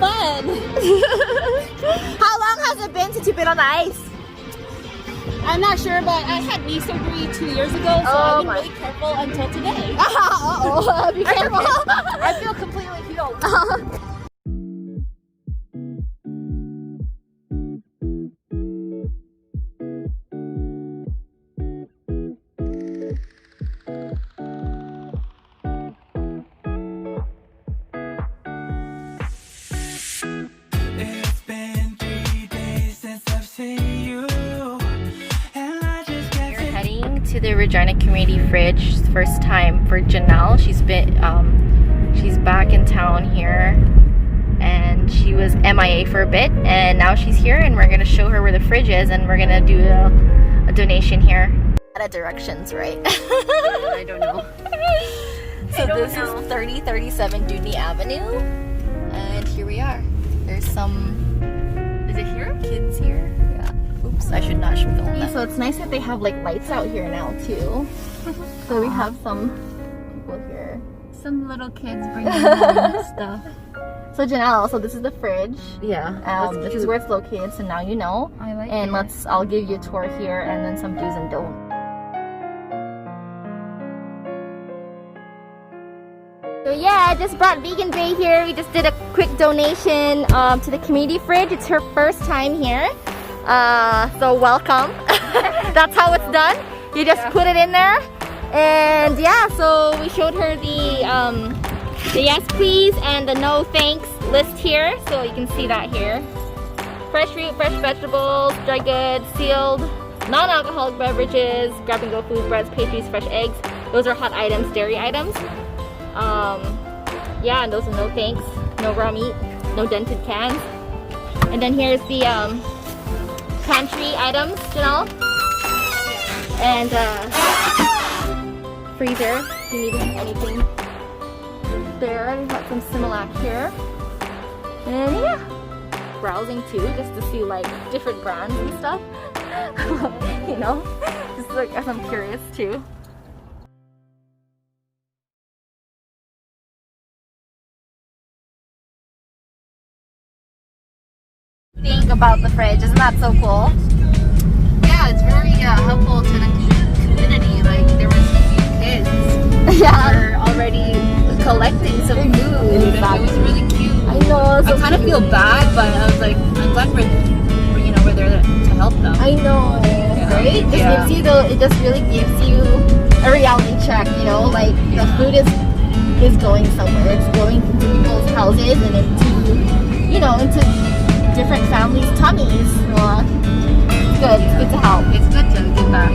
fun. How long has it been since you've been on the ice? I'm not sure, but I had knee surgery 2 years ago, so I've been really careful until today. Uh-oh, be careful. I feel completely healed. To the Regina Community Fridge. First time for Janelle. She's back in town here, and she was MIA for a bit, and now she's here, and we're gonna show her where the fridge is, and we're gonna do a donation here. A lot of directions, right? I don't know. So this is 3037 Dewdney Avenue, and here we are. There's some. Is it here? Kids here. Oops, I should not film that. So it's nice that they have like lights out here now too. So we have some people here. Some little kids bringing home stuff. So Janelle, so this is the fridge. Yeah. This is where it's located, so now you know. I like and it. I'll give you a tour here and then some do's and don'ts. So yeah, I just brought Vegan Bay here. We just did a quick donation to the community fridge. It's her first time here. So welcome. That's how it's done. You just put it in there, and yeah. So we showed her the yes please and the no thanks list here. So you can see that here. Fresh fruit, fresh vegetables, dry goods, sealed, non-alcoholic beverages, grab-and-go food, breads, pastries, fresh eggs. Those are hot items, dairy items. Yeah, and those are no thanks, no raw meat, no dented cans. And then here's the pantry items, Janelle, and freezer if you need anything there. We got some Similac here, and yeah, browsing too, just to see like different brands and stuff. You know, just like as I'm curious too. Think about the fridge, isn't that so cool? Yeah, it's very helpful to the community. Like there was a few kids were already collecting some food. It was really cute. I know. So I kind of feel bad, but I was like, I'm glad we're there to help them. I know, right? It just gives you it just really gives you a reality check. You know, like the food is going somewhere. It's going into people's houses and into different families' tummies. It's good. It's good to help. It's good to give back.